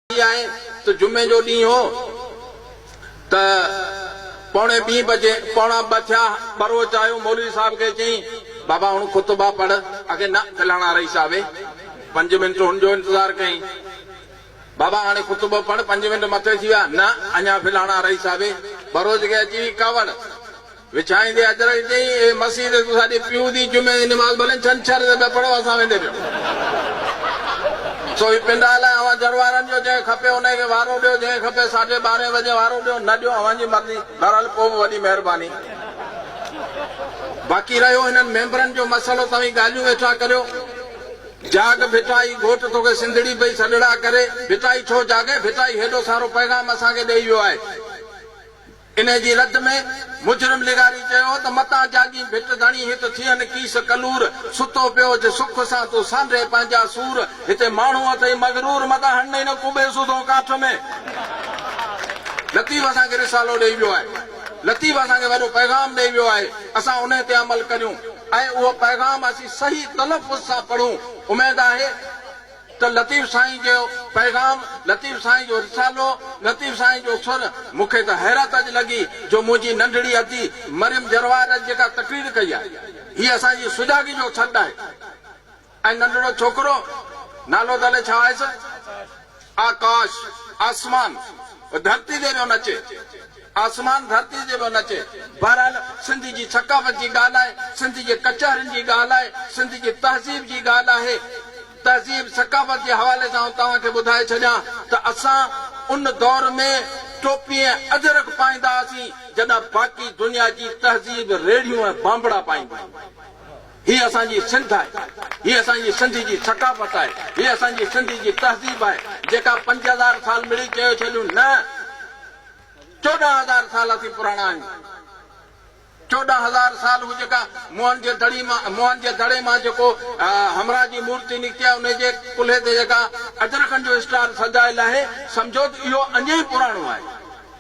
तो जुमे जो डी हो तो पौने 2 बजे पौना बचा बरोच आयो मौलवी साहब के चई बाबा हूं खुतबा पढ़ आगे ना फलाना रही साहब 5 मिनट उनजो इंतजार कई बाबा हाणे खुतबो पढ़ 5 मिनट मथे थी विया ना अञा फलाना रही साहब बरोज के अची कावड़ विछाईंदे अजर चई मस्जिद साडी पियो दी जुमे दी नमाज भले छंछर दे पढ़ो असां वेंदे पियो सो पिंडाला अवां जरवारन जो जे खपे उनके वारो दियो जे खपे 12:30 बजे वारो दियो न दियो अवां जी मर्जी बहरहाल को वडी मेहरबानी बाकी रहियो हिनन मेंबरन जो मसलो तवी गालियूं वेठा करियो जाग भिटाई घोट तोखे सिंधड़ी पई सडड़ा करे भिटाई छो जागे भिटाई हेडो सारो पैगाम असां के देई वियो आहे इन जी रद में मुजरिम लिगारी चयो त मता जागी भिट धणी हित थियन कीस कलूर सुतो पियो जे सुख सां तू सांडे पंहिंजा सूर हिते माण्हू अथई मगरूर मता हणे न कुबे सुधो काठ में लतीफ़ असां खे रिसालो ॾेई वियो आहे लतीफ़ असां खे वॾो पैगाम ॾेई वियो आहे असां उन ते अमल करियूं ऐं उहो पैगाम असीं सही तलफ़ुज़ सां पढ़ूं उमेद आहे तो लतीफ़ साईं जो पैगाम लतीफ़ साईं जो रिसालो लतीफ़ साईं जो सुर मुखे तो हैरत अज लगी जो मुझी नंढड़ी अती मरियम जरवार जेका तकरीर कई है ही असांजी सुजागी जो छद है ऐं नंढड़ो छोकरो नालो दले छा आहे आकाश आसमान धरती दे पियो नचे आसमान धरती जे पियो नचे बहरहाल सिंधी जी सकाफत जी ॻाल्हि आहे सिंधी जे कचहरिन जी ॻाल्हि आहे सिंधी जी तहज़ीब जी ॻाल्हि आहे तहज़ीब सकाफत के हवाले से तव्हां खे ॿुधाए छॾियां त असां उन दौर में टोपी ऐं अजरक पाईंदा हुआसीं जॾहिं बाक़ी दुनिया जी तहज़ीब रेड़ियूं ऐं बांबड़ा पाईंदा ही असांजी सिंध आहे ही असांजी सिंधी जी सकाफत आहे ही असांजी सिंधी जी तहज़ीब आहे जेका 5000 साल मिली चयो छॾियूं न 14000 साल असीं पुराणा आहियूं 14000 साल हू जेका मोहन जे दड़े मां जेको हमरा जी मूर्ति निकिती आहे उन जे कुल्हे ते जेका अजरकनि जो स्टार सजायल आहे समझो त इहो अञा ई पुराणो आहे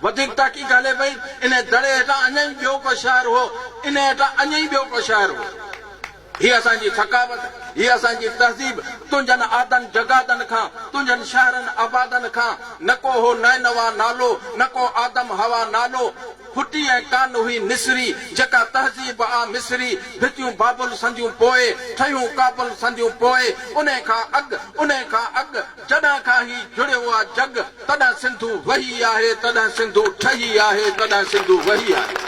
वधीक तहक़ीक़ हले पई इन दड़े हेठां अञा ई ॿियो को शहर हो इन हेठां अञा ई ॿियो को शहर हो ही असांजी थकावत ही असांजी तहज़ीब तुंहिंजनि आदनि जगादनि खां तुंहिंजनि शहरनि आबादनि खां न को हो नैनवा नालो न को आदम हवा नालो फुटी ऐं कान हुई निसरी जेका तहज़ीब आ मिसरी भितियूं बाबुल संदियूं पोइ ठहियूं काबुल संदियूं पोइ उन खां अॻु जॾहिं खां ही जुड़ियो आहे जग तॾहिं सिंधू वही आहे तॾहिं सिंधू ठही आहे तॾहिं सिंधू वही आहे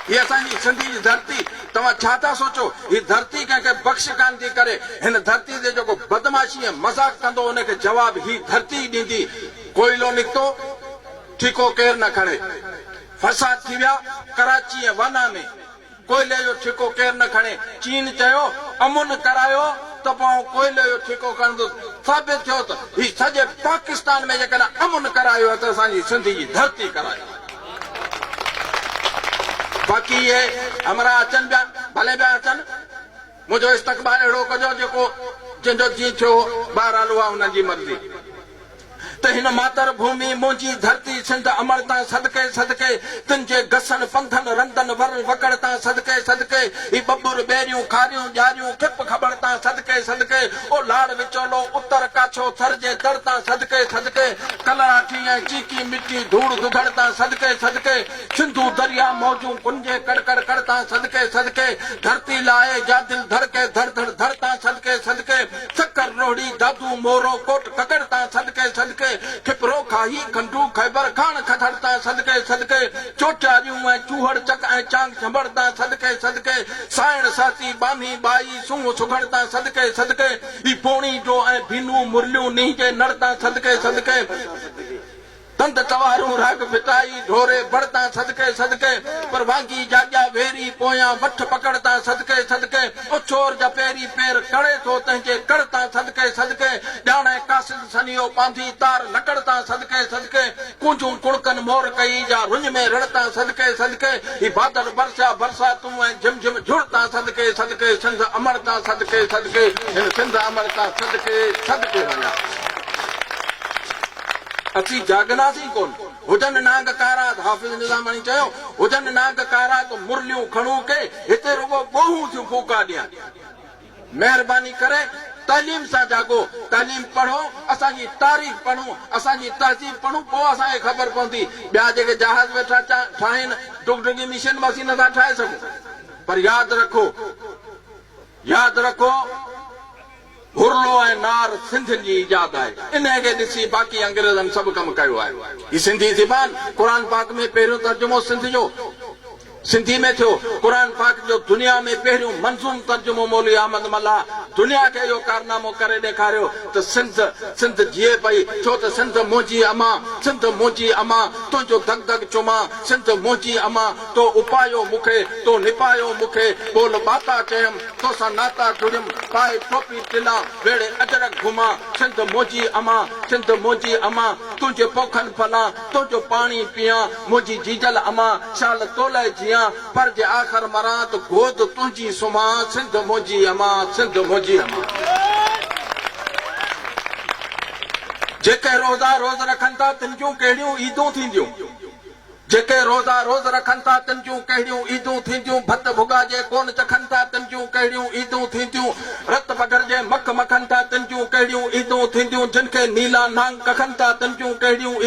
ये असांजी सिंधी जी धरती तव्हां छा था सोचो ही धरती कंहिंखे बख़्श कान थी करे हिन धरती ते जेको बदमाशी ऐं मज़ाक कंदो उनखे जवाब ही धरती ॾींदी कोयलो निकितो ठीको केरु न खणे फसाद थी विया कराची ऐं वाना में कोयले जो ठीको केरु न खणे चीन चयो अमुन करायो त पोइ कोयले जो ठीको खणंदो साबित थियो त ही सॼे पाकिस्तान में जेकॾहिं अमुन करायो त असांजी सिंधी जी धरती करायो बाकी ये हमरा अचन पिया भले पिया अचन मुझो इस्तक़बाल अहिड़ो कजो जेको जंहिंजो जी थियो बहरहाल उहा हुननि जी मर्ज़ी त हिन मातर भूमि मुंहिंजी धरती सिंध अमरता सदके सदके तुंहिंजे घसनि पंथनि रंधनि वर वकड़ता सदके सदके ही बबुर बेरियूं खारियूं ॼारियूं खिप खबड़ता सदके सदके ओ लाड़ विचोलो उत्तर काछो थर जे दड़ता सदके सदके कलराठी ऐं चीकी मिट्टी धूड़ दुधड़ता सदके सदके सिंधू दरिया मौजूं कुंजे कड़कड़ करता सदके सदके धरती लाए जा दिल धड़के धड़ धड़ धड़ता सदके सदके शक्कर रोड़ी दादू मोरो कोट ककड़ता सदके सदके खिपरो खाही खंडू खैबर खान खथड़ता सदके सदके चोचारियूं ऐं चूहड़ चक ऐं चांग छंबड़ता सदके सदके साइण साथी बानी बाई सूंह सुगड़ता सदके सदके ही पोणी जो ऐं भीनू मुरलियूं नींह जे नड़ता सदके सदके तंद तवारूं राग फिटाई ढोरे बढ़ता सदके सदके पर भांगी जाॻिया वेरी पोयां वठ पकड़ता सदके सदके ओ चोर जा पेरी पैर कड़े थो तंहिंजे कड़ता सदके सदके ॼाणे कासिद सनियो बांधी तार लकड़ता सदके सदके कुंजूं कुड़कन मोर कई जा रुंज में रड़ता सदके सदके ही बादल बरसा बरसा तूं ऐं झिम झिम झुड़ता सदके सदके सिंध अमरता सदके सदके हिन सिंध अमरता सदके सदके वञा असीं जागनासीं कोन हुजन नाग कारा हाफिज़ निज़ामानी चयो हुजन नाग कारा तो मुरलियूं खणूं के हिते रुगो बोहूं थियूं फूका ॾियनि मेहरबानी करे तालीम से जागो तालीम पढ़ो असांजी तारीख़ पढ़ूं असांजी तहज़ीब पढ़ूं पोइ असांखे ख़बर पवंदी ॿिया जेके जहाज वेठा ठाहिनि टुकटुकी मिशन में असीं नथा ठाहे सघूं पर यादि रखो हुरलो ऐं नार सिंधियुनि जी इजाद आहे इनखे ॾिसी बाक़ी अंग्रेज़नि सभु कमु कयो आहे ही सिंधी ज़बान क़ुर पाक में पहिरियों तर्जुमो सिंधी में थियो क़ुर पाक जो दुनिया में पहिरियों मंज़ूम तर्जुमो मौलवी अहमद मल्ला दुनिया के इहो कारनामो करे ॾेखारियो त सिंध जीए पई छो त सिंध मुंहिंजी अमा तुंहिंजो धक धक चुमा सिंध मुंहिंजी अमा तो उपायो मूंखे तो निपायो मूंखे बोल बाता चयमि तोसां नाता जुड़ियमि पाए टोपी टिला वेड़े अजरक घुमा सिंध मुंहिंजी अमा तुंहिंजे पोखनि फला तुंहिंजो पाणी पिया मुंहिंजी जीजल अमा शाल तोले जिया पर जे आख़िर मरां त गोद तुंहिंजी सुम्हां सिंध मुंहिंजी अमा जेके रोज़ा रोज़ रखनि था तिन जूं कहिड़ियूं ईदूं थींदियूं जेके रोज़ा रोज़ रखनि था तिन जूं कहिड़ियूं ईदूं थींदियूं भत भुगा जे कोन चखनि था तिन जूं कहिड़ियूं ईदूं थींदियूं रत बगर जे मख मखनि था तिन जूं कहिड़ियूं ईदूं थींदियूं जिन खे नीला नांग कखनि था तिन जूं कहिड़ियूं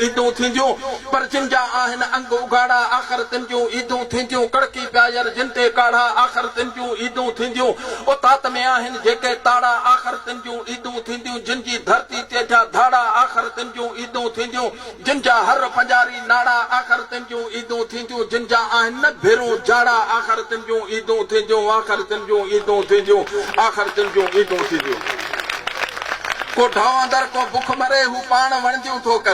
ईदूं थींदियूं पर जिन जा आहिनि अंग उघाड़ा आख़िर तिन जूं ईदूं थींदियूं कड़की प्यायर जिन ते काढ़ा आख़िर तिन जूं ईदूं थींदियूं उतात में आहिनि जेके ताड़ा आख़िर तिन जूं ईदूं थींदियूं जिन जी धरती ते जा धाड़ा आख़िर तिन जूं ईदूं थींदियूं जिन जा हर पंजारी नाड़ा आख़िर तिन जूं ईदूं थींदियूं जिन जा आहिनि न भेरूं जाड़ा आख़िर तिन जूं ईदूं थींदियूं को ढावंदड़ को बुख मरे हू पाण वणदियूं थो करे